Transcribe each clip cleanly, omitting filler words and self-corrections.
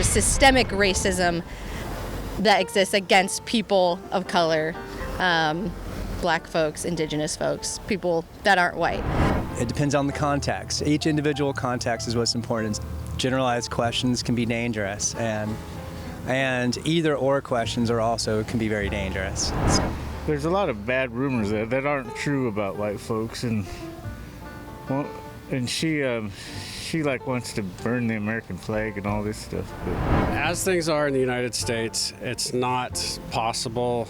there's systemic racism that exists against people of color, black folks, indigenous folks, people that aren't white. It depends on the context. Each individual context is what's important. Generalized questions can be dangerous, and either or questions are also can be very dangerous. There's a lot of bad rumors that aren't true about white folks, and she like wants to burn the American flag and all this stuff. But as things are in the United States, it's not possible.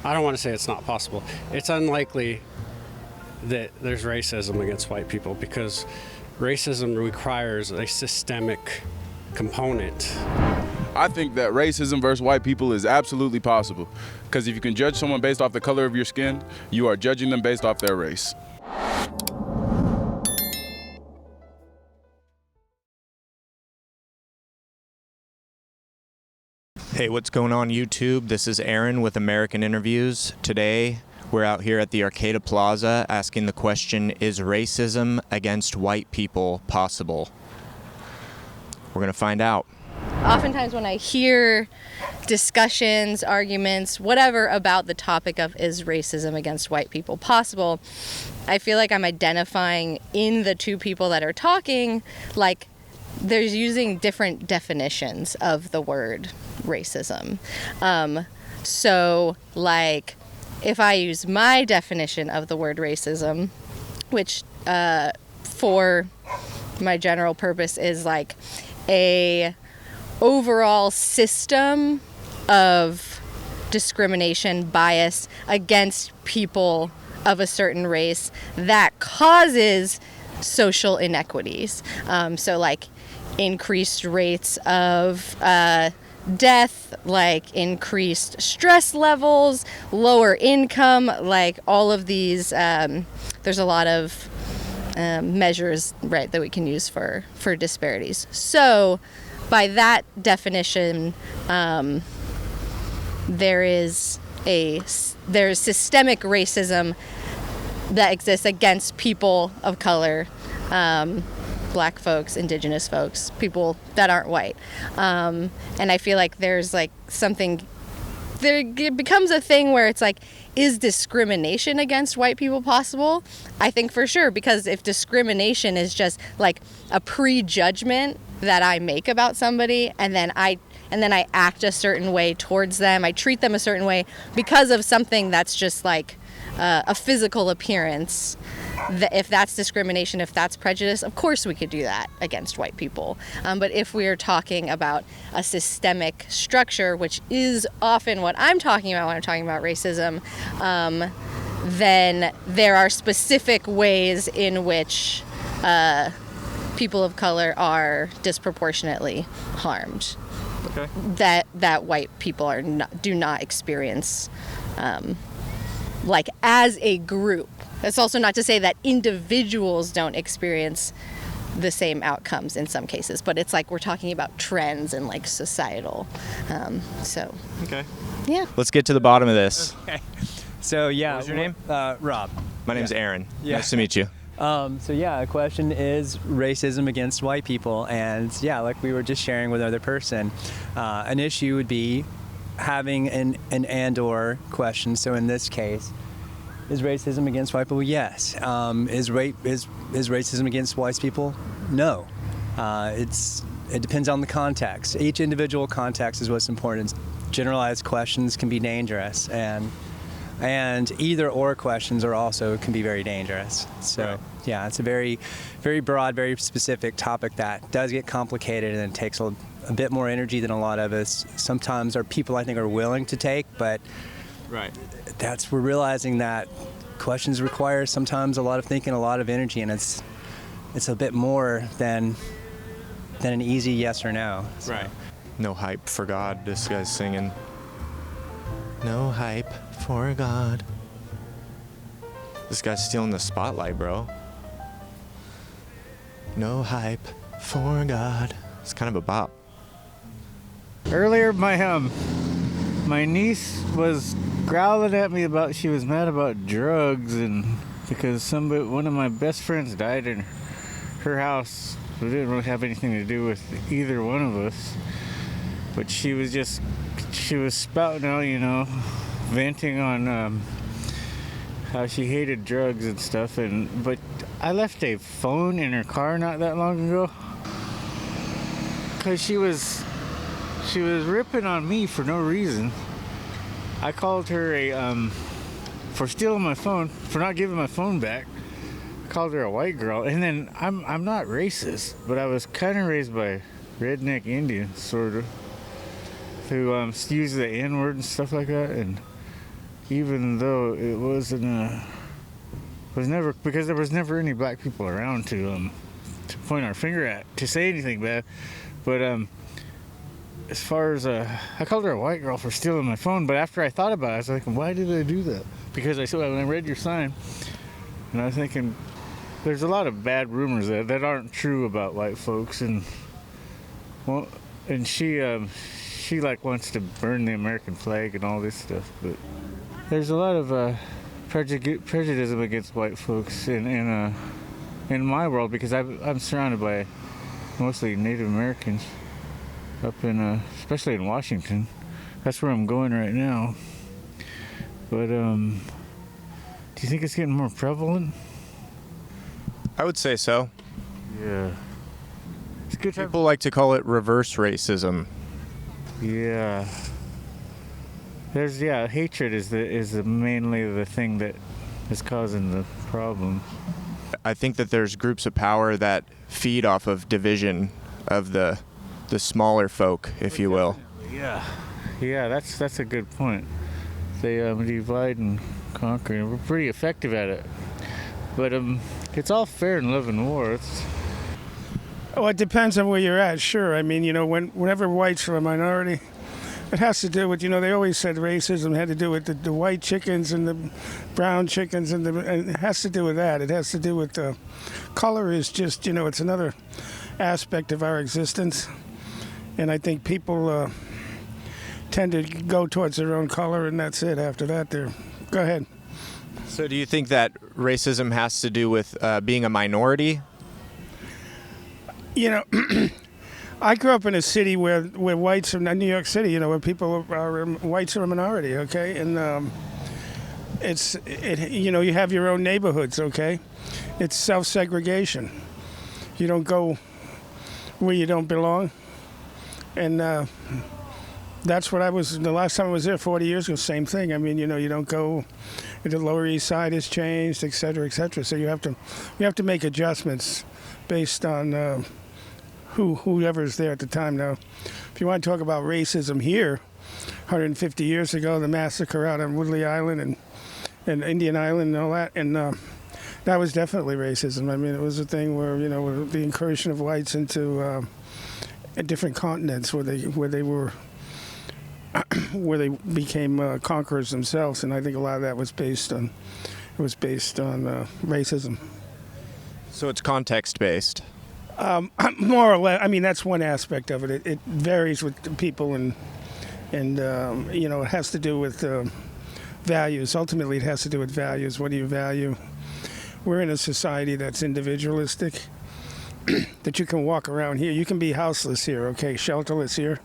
I don't want to say it's not possible. It's unlikely that there's racism against white people because racism requires a systemic component. I think that racism versus white people is absolutely possible because if you can judge someone based off the color of your skin, you are judging them based off their race. Hey, what's going on YouTube? This is Aaron with American Interviews. Today, we're out here at the Arcata Plaza asking the question, is racism against white people possible? We're going to find out. Oftentimes when I hear discussions, arguments, whatever about the topic of is racism against white people possible, I feel like I'm identifying in the two people that are talking, like they're using different definitions of the word racism. So like if I use my definition of the word racism, which for my general purpose is like a overall system of discrimination, bias against people of a certain race that causes social inequities. So like increased rates of death, like increased stress levels, lower income, like all of these, there's a lot of measures, right, that we can use for disparities. So by that definition, there's systemic racism that exists against people of color, black folks, indigenous folks, people that aren't white. And I feel like there's like something, it becomes a thing where it's like, is discrimination against white people possible? I think for sure, because if discrimination is just like a prejudgment that I make about somebody and then I act a certain way towards them, I treat them a certain way because of something that's just like a physical appearance, if that's discrimination, if that's prejudice, of course we could do that against white people. But if we're talking about a systemic structure, which is often what I'm talking about when I'm talking about racism, then there are specific ways in which people of color are disproportionately harmed. Okay. That white people do not experience, like as a group. That's also not to say that individuals don't experience the same outcomes in some cases, but it's like we're talking about trends and like societal. So. Okay. Yeah. Let's get to the bottom of this. Okay. So yeah. What was your name? Rob. My name's Aaron. Yeah. Nice to meet you. So yeah, the question is racism against white people, and yeah, like we were just sharing with another person, an issue would be having an and/or question. So in this case, is racism against white people? Yes. Is racism against white people? No. It depends on the context. Each individual context is what's important. Generalized questions can be dangerous, and either or questions are also can be very dangerous. So yeah, it's a very, very broad, very specific topic that does get complicated, and it takes a bit more energy than a lot of us sometimes our people I think are willing to take, but Right. we're realizing that questions require sometimes a lot of thinking, a lot of energy, and it's a bit more than an easy yes or no. So. Right. No hype for God, this guy's singing. No hype for God. This guy's stealing the spotlight, bro. No hype for God. It's kind of a bop. earlier, my niece was growling at me about she was mad about drugs, and because one of my best friends died in her house It didn't really have anything to do with either one of us. But she was spouting out, venting on how she hated drugs and stuff. But I left a phone in her car not that long ago. Because she was ripping on me for no reason. I called her for stealing my phone, for not giving my phone back. I called her a white girl, and then I'm not racist, but I was kind of raised by redneck Indians, sort of, who use the N-word and stuff like that. And even though it wasn't, because there was never any black people around to point our finger at, to say anything bad. But as far as I called her a white girl for stealing my phone, but after I thought about it, I was like, why did I do that? Because when I read your sign, and I was thinking, there's a lot of bad rumors that aren't true about white folks, and she like wants to burn the American flag and all this stuff. But there's a lot of prejudice against white folks in my world, because I'm surrounded by mostly Native Americans up in, especially in Washington. That's where I'm going right now. But do you think it's getting more prevalent? I would say so. Yeah. It's good. People like to call it reverse racism. Yeah. Hatred is mainly the thing that is causing the problem. I think that there's groups of power that feed off of division of the smaller folk, if you will. Yeah. Yeah, that's a good point. They divide and conquer, and we're pretty effective at it. But it's all fair in love and war. Well, it depends on where you're at, sure. I mean, whenever whites are a minority, it has to do with, they always said racism had to do with the white chickens and the brown chickens, and it has to do with that. It has to do with color is just, it's another aspect of our existence. And I think people tend to go towards their own color, and that's it. After that, go ahead. So do you think that racism has to do with being a minority? I grew up in a city where whites are, New York City, where people whites are a minority, okay? And you have your own neighborhoods, okay? It's self-segregation. You don't go where you don't belong. And that's what the last time I was there 40 years ago, same thing. I mean, you don't go, the Lower East Side has changed, et cetera, et cetera. So you have to make adjustments based on whoever's there at the time. Now, if you want to talk about racism here, 150 years ago, the massacre out on Woodley Island and Indian Island and all that, and that was definitely racism. I mean, it was a thing where, with the incursion of whites into different continents where they became conquerors themselves, and I think a lot of that was based on racism. So it's context based. More or less. I mean, that's one aspect of it. It varies with the people, and it has to do with values. Ultimately, it has to do with values. What do you value? We're in a society that's individualistic. That you can walk around here. You can be houseless here, okay, shelterless here,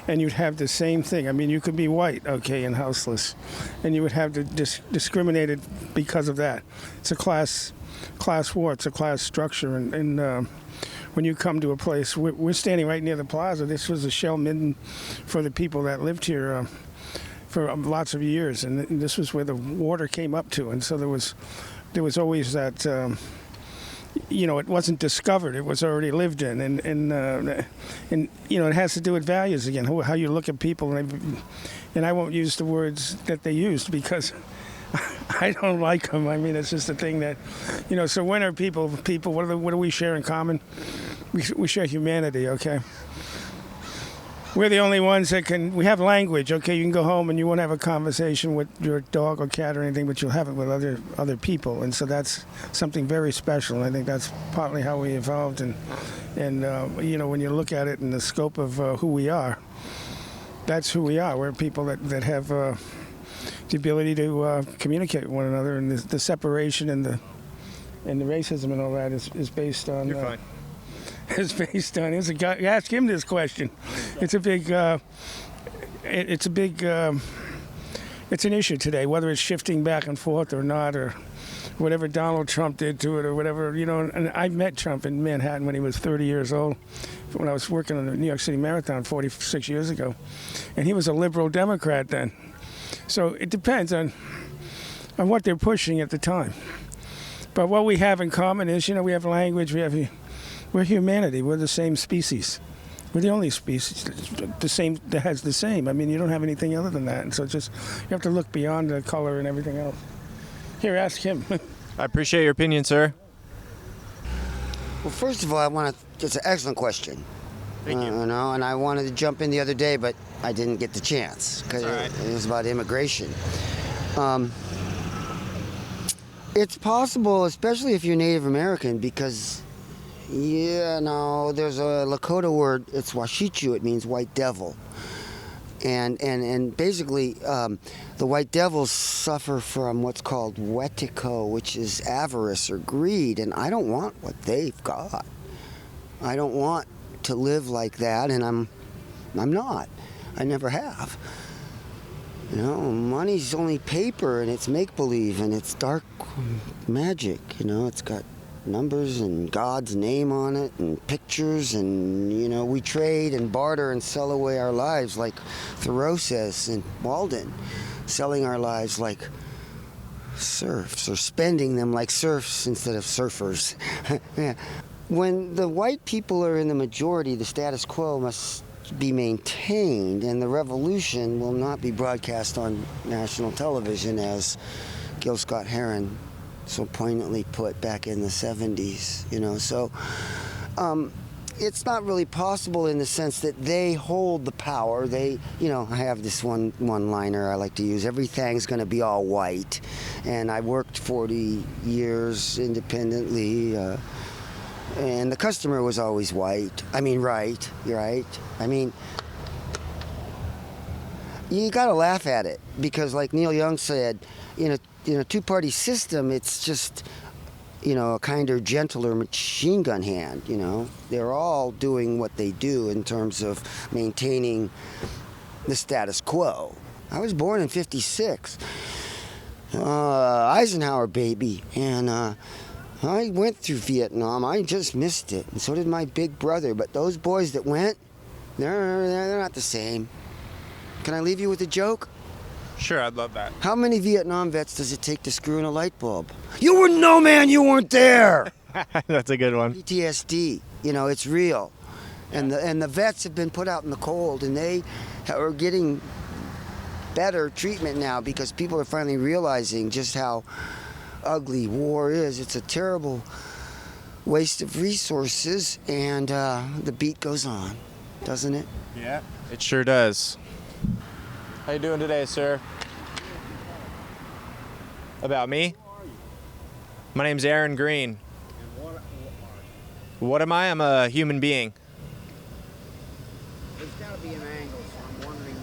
and you'd have the same thing. I mean, you could be white, okay, and houseless, and you would have to discriminated because of that. It's a class war. It's a class structure, and when you come to a place, we're standing right near the plaza. This was a shell midden for the people that lived here for lots of years, and this was where the water came up to, and so there was always that. It wasn't discovered; it was already lived in, and it has to do with values again, how you look at people, and I won't use the words that they used because I don't like them. I mean, it's just a thing that, So when are people? What do we share in common? We share humanity, okay. We're the only ones that we have language, okay? You can go home and you won't have a conversation with your dog or cat or anything, but you'll have it with other people. And so that's something very special. And I think that's partly how we evolved. And when you look at it in the scope of who we are, that's who we are. We're people that have the ability to communicate with one another. And the separation and the racism and all that is based on... You're fine. is based on. It's a guy. Ask him this question. It's a big. It's a big. It's an issue today, whether it's shifting back and forth or not, or whatever Donald Trump did to it, or whatever. You know, and I met Trump in Manhattan when he was 30 years old, when I was working on the New York City Marathon 46 years ago, and he was a liberal Democrat then. So it depends on what they're pushing at the time. But what we have in common is, you know, we have language, we're humanity, we're the same species. We're the only species that has the same. I mean, you don't have anything other than that. And so just, you have to look beyond the color and everything else. Here, ask him. I appreciate your opinion, sir. Well, first of all, it's an excellent question. Thank you. You know, and I wanted to jump in the other day, but I didn't get the chance because right. it was about immigration. It's possible, especially if you're Native American, because, there's a Lakota word, it's Washichu, it means white devil. And basically, the white devils suffer from what's called wetiko, which is avarice or greed, and I don't want what they've got. I don't want to live like that, and I'm not. I never have. You know, money's only paper, and it's make-believe, and it's dark magic. You know, it's got numbers and God's name on it, and pictures, and, you know, we trade and barter and sell away our lives like Thoreau says in Walden, selling our lives like serfs, or spending them like serfs instead of surfers. Yeah. When the white people are in the majority, the status quo must be maintained, and the revolution will not be broadcast on national television, as Gil Scott Heron so poignantly put back in the 70s, you know. So it's not really possible in the sense that they hold the power. They, you know, I have this one-liner I like to use: everything's going to be all white. And I worked 40 years independently, and the customer was always white. I mean, right? I mean, you got to laugh at it, because like Neil Young said, in a two-party system, it's just, you know, a kinder, gentler machine gun hand, you know. They're all doing what they do in terms of maintaining the status quo. I was born in '56. Eisenhower baby, and I went through Vietnam. I just missed it, and so did my big brother. But those boys that went, they're not the same. Can I leave you with a joke? Sure, I'd love that. How many Vietnam vets does it take to screw in a light bulb? You wouldn't know, man. You weren't there. That's a good one. PTSD, you know, it's real. And the vets have been put out in the cold, and they are getting better treatment now because people are finally realizing just how ugly war is. It's a terrible waste of resources, and the beat goes on, doesn't it? Yeah, it sure does. How you doing today, sir? About me? My name's Aaron Green. What am I? I'm a human being. There's got to be an angle, so I'm wondering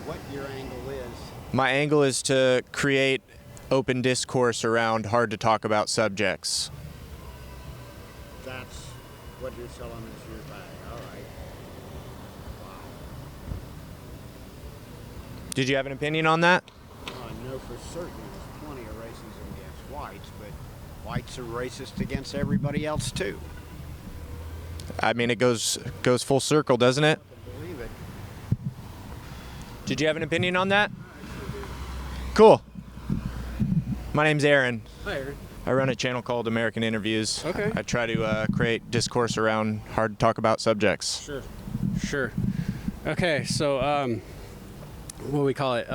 what your angle is. My angle is to create open discourse around hard to talk about subjects. That's what you're selling as your bag. All right. Wow. Did you have an opinion on that? I know for certain there's plenty of racism against whites, but whites are racist against everybody else too. I mean, it goes full circle, doesn't it? I believe it. Did you have an opinion on that? Cool. My name's Aaron. Hi, Aaron. I run a channel called American Interviews. Okay. I try to create discourse around hard to talk about subjects. Sure. Okay, so what do we call it?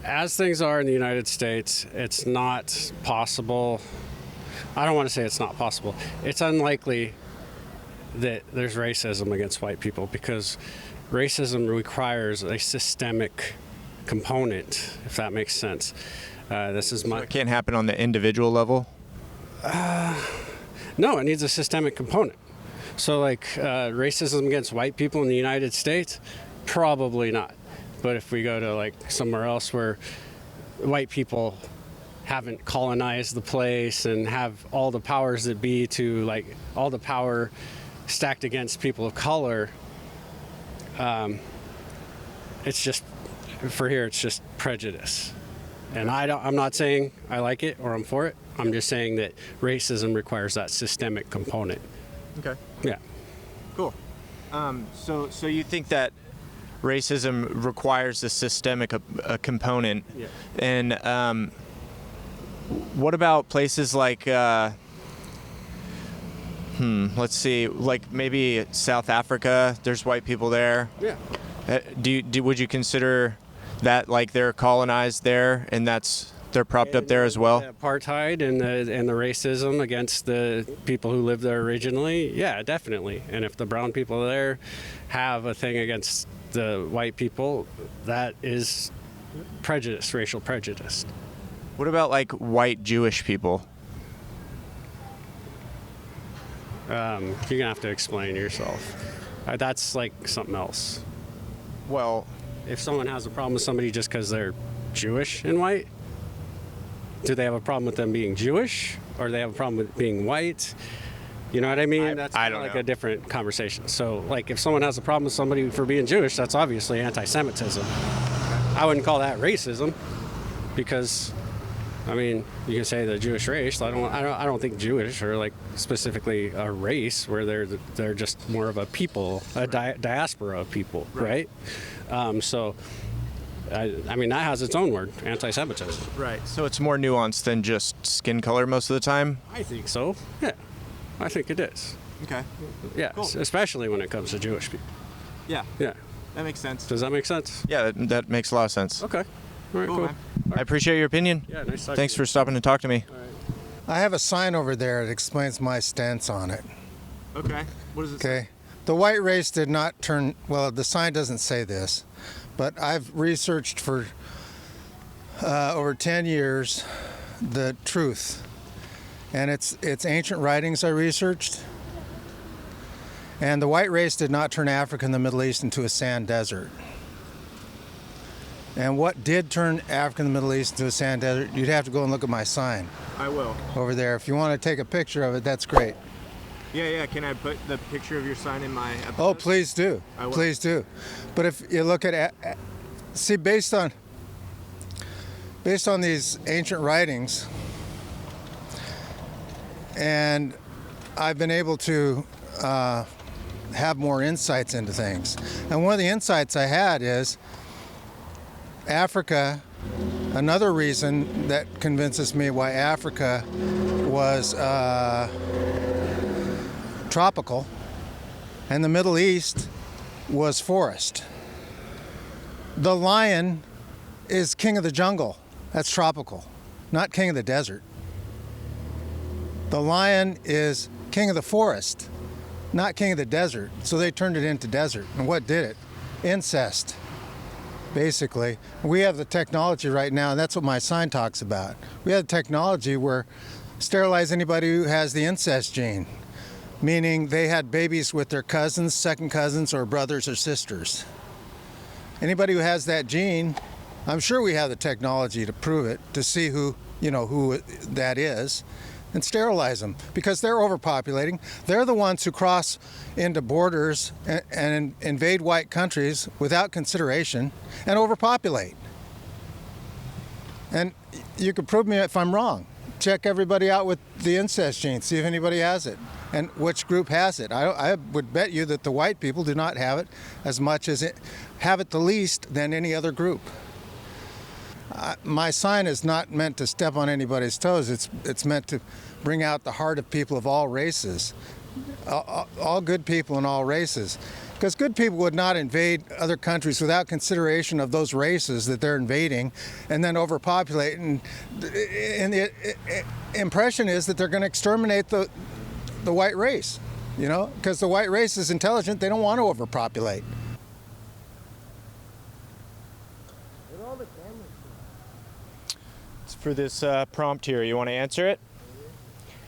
As things are in the United States, it's not possible. I don't want to say it's not possible. It's unlikely that there's racism against white people, because racism requires a systemic component, if that makes sense. This is So my. it can't happen on the individual level? No, it needs a systemic component. So, like, racism against white people in the United States, probably not. But if we go to, like, somewhere else where white people haven't colonized the place and have all the powers that be to, like, all the power stacked against people of color. It's just, for here, it's just prejudice. And I'm not saying I like it or I'm for it. I'm just saying that racism requires that systemic component. Okay. Yeah. Cool. So you think that racism requires a systemic component? Yeah. And what about places like, let's see, like maybe South Africa? There's white people there. Yeah. Would you consider that like they're colonized there and they're propped up there as well? The apartheid and the racism against the people who lived there originally, yeah, definitely. And if the brown people there have a thing against the white people, that is prejudice, racial prejudice. What about like white Jewish people? You're gonna have to explain yourself. That's like something else. Well, If someone has a problem with somebody just because they're Jewish and white, do they have a problem with them being Jewish, or do they have a problem with being white? You know what I mean? That's I don't like know. a different conversation. So, like, if someone has a problem with somebody for being Jewish, that's obviously anti-Semitism. I wouldn't call that racism, because, I mean, you can say the Jewish race. I don't think Jewish are like specifically a race, where they're just more of a people, a diaspora of people, right? So, I mean, that has its own word, anti-Semitism. right. So it's more nuanced than just skin color most of the time? I think so. Yeah, I think it is. Okay. Yeah, Cool. especially when it comes to Jewish people. Yeah, Yeah. that makes sense. Does that make sense? Yeah, that makes a lot of sense. Okay. All right. Cool. man. I appreciate your opinion. Yeah. Nice talking Thanks to you. for stopping to talk to me. I have a sign over there that explains my stance on it. Okay. What does it Okay. The white race did not turn, well, the sign doesn't say this, but I've researched for over 10 years the truth. And it's ancient writings I researched. And the white race did not turn Africa and the Middle East into a sand desert. And what did turn Africa and the Middle East into a sand desert, you'd have to go and look at my sign I will. over there. If you want to take a picture of it, that's great. Yeah. Can I put the picture of your sign in my episode? Oh, please do. I will. Please do. But if you look at, see, based on these ancient writings, and I've been able to have more insights into things. And one of the insights I had is Africa. Another reason that convinces me why Africa was tropical and the Middle East was forest. The lion is king of the jungle. That's tropical, not king of the desert. The lion is king of the forest, not king of the desert. So they turned it into desert. And what did it? Incest, basically. We have the technology right now, and that's what my sign talks about. We have the technology where sterilize anybody who has the incest gene, meaning they had babies with their cousins, second cousins, or brothers or sisters. Anybody who has that gene, I'm sure we have the technology to prove it, to see who that is, and sterilize them, because they're overpopulating. They're the ones who cross into borders and invade white countries without consideration and overpopulate. And you can prove me if I'm wrong. Check everybody out with the incest gene, see if anybody has it and which group has it. I would bet you that the white people do not have it as much as have it the least than any other group. My sign is not meant to step on anybody's toes. It's meant to bring out the heart of people of all races, all good people in all races. Because good people would not invade other countries without consideration of those races that they're invading and then overpopulate. And the impression is that they're going to exterminate the white race, because the white race is intelligent. They don't want to overpopulate. For this prompt here, you want to answer it?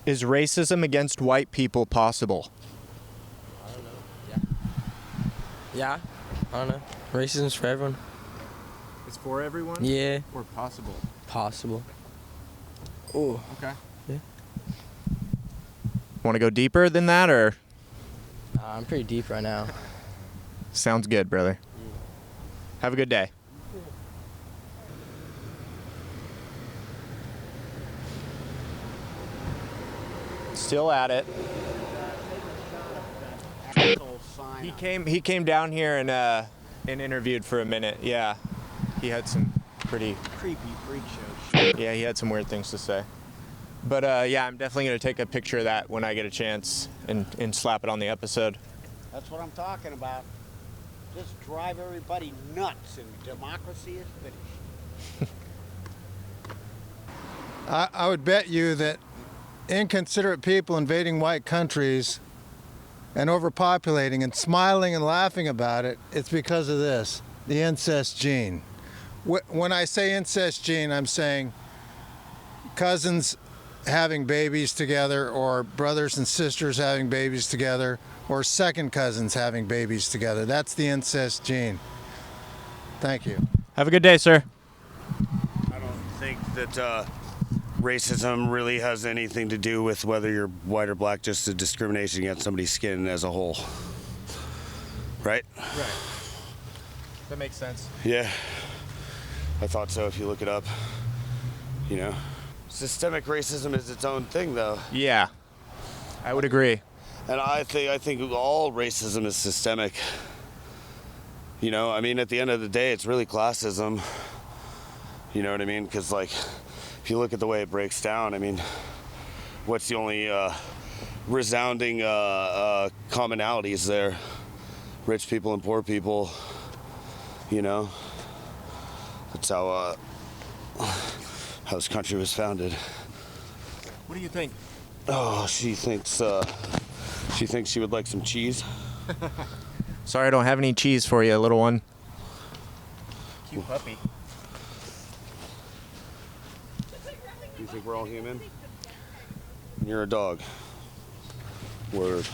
Is racism against white people possible? I don't know. Yeah, I don't know. Racism's for everyone. It's for everyone? Yeah. Or possible? Possible. Ooh. Okay. Yeah. Want to go deeper than that, or? I'm pretty deep right now. Sounds good, brother. Have a good day. Still at it. He came down here and interviewed for a minute. Yeah, he had some pretty Creepy freak show shit. yeah, he had some weird things to say. But yeah, I'm definitely gonna take a picture of that when I get a chance and slap it on the episode. That's what I'm talking about. Just drive everybody nuts and democracy is finished. I would bet you that inconsiderate people invading white countries and overpopulating and smiling and laughing about it, it's because of this, the incest gene. When I say incest gene, I'm saying cousins having babies together, or brothers and sisters having babies together, or second cousins having babies together. That's the incest gene. Thank you. Have a good day, sir. I don't think that racism really has anything to do with whether you're white or black, just a discrimination against somebody's skin as a whole. Right? Right. That makes sense. Yeah. I thought so if you look it up. You know? Systemic racism is its own thing, though. Yeah, I would agree. And I think all racism is systemic. You know, I mean, at the end of the day, it's really classism. You know what I mean? Because, like, if you look at the way it breaks down, I mean, what's the only resounding commonalities there? Rich people and poor people. You know, that's how this country was founded. What do you think? Oh, she thinks she would like some cheese. Sorry, I don't have any cheese for you, little one. Cute puppy. You think we're all human? You're a dog. Word.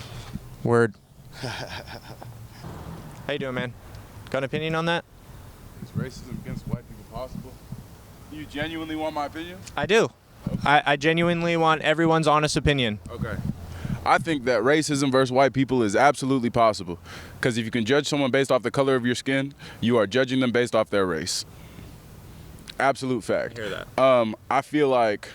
Word. How you doing, man? Got an opinion on that? Is racism against white people possible? You genuinely want my opinion? I do. Okay. I genuinely want everyone's honest opinion. Okay. I think that racism versus white people is absolutely possible. Because if you can judge someone based off the color of your skin, you are judging them based off their race. Absolute fact. I hear that. I feel like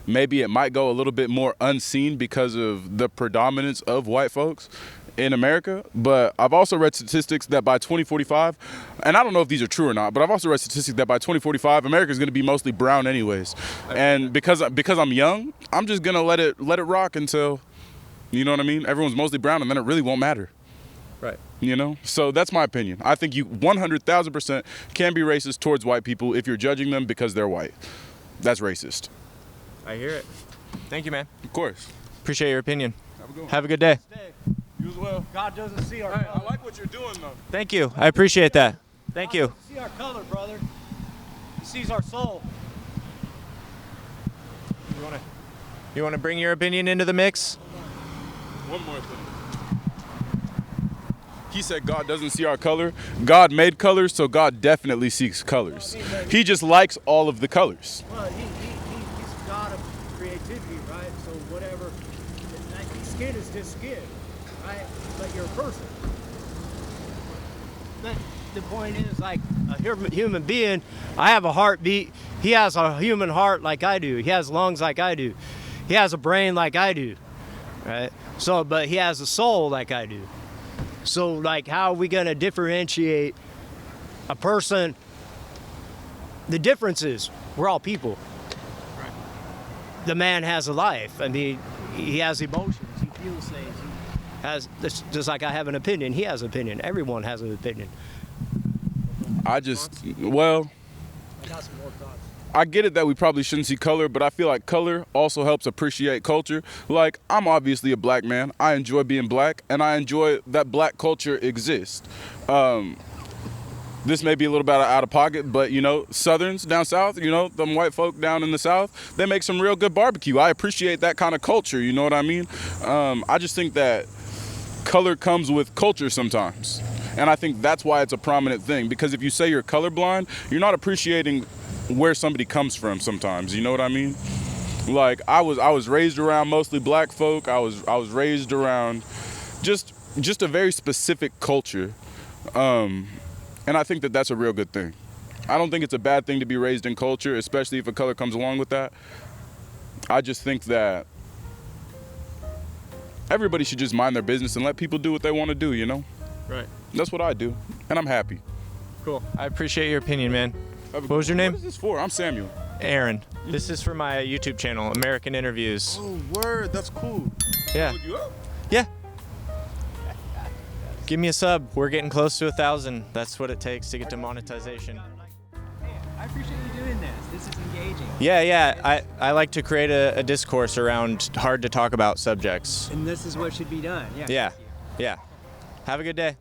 maybe it might go a little bit more unseen because of the predominance of white folks in America, but I've also read statistics that by 2045, and I don't know if these are true or not, but I've also read statistics that by 2045, America is going to be mostly brown anyways. And because I'm young, I'm just gonna let it rock until, you know what I mean? Everyone's mostly brown, and then it really won't matter. Right. You know? So that's my opinion. I think you 100,000% can be racist towards white people if you're judging them because they're white. That's racist. I hear it. Thank you, man. Of course. Appreciate your opinion. Have a good one. Have a good day. You as well. God doesn't see our Hey, I like what you're doing, though. Thank you. I appreciate that. Thank you. God doesn't see our color, brother. He sees our soul. You want to bring your opinion into the mix? One more thing. He said God doesn't see our color. God made colors, so God definitely sees colors. He just likes all of the colors. Well, he's a god of creativity, right? So whatever, like, skin is just skin, right? But you're a person. But the point is, like, a human being, I have a heartbeat. He has a human heart like I do. He has lungs like I do. He has a brain like I do, right? So, but he has a soul like I do. So, like, how are we going to differentiate a person? The difference is we're all people. Right. The man has a life. I mean, he has emotions. He feels things. He has, just like I have an opinion. He has an opinion. Everyone has an opinion. I got some more thoughts. I get it that we probably shouldn't see color, but I feel like color also helps appreciate culture. Like, I'm obviously a black man. I enjoy being black, and I enjoy that black culture exists. This may be a little bit out of pocket, but, you know, Southerns down south, you know, them white folk down in the south, they make some real good barbecue. I appreciate that kind of culture, you know what I mean? I just think that color comes with culture sometimes. And I think that's why it's a prominent thing, because if you say you're colorblind, you're not appreciating where somebody comes from sometimes, you know what I mean? Like I was raised around mostly black folk. I was raised around just a very specific culture, and I think that that's a real good thing. I don't think it's a bad thing to be raised in culture, especially if a color comes along with that. I just think that everybody should just mind their business and let people do what they want to do, you know? Right. That's what I do, and I'm happy. Cool. I appreciate your opinion, man. What was your name? What is this for? I'm Samuel. Aaron. This is for my YouTube channel, American Interviews. Oh, word. That's cool. Yeah. Look you up? Yeah. Give me a sub. We're getting close to 1,000. That's what it takes to get to monetization. I appreciate you doing this. This is engaging. Yeah. I like to create a discourse around hard to talk about subjects. And this is what should be done. Yeah. Yeah. Have a good day.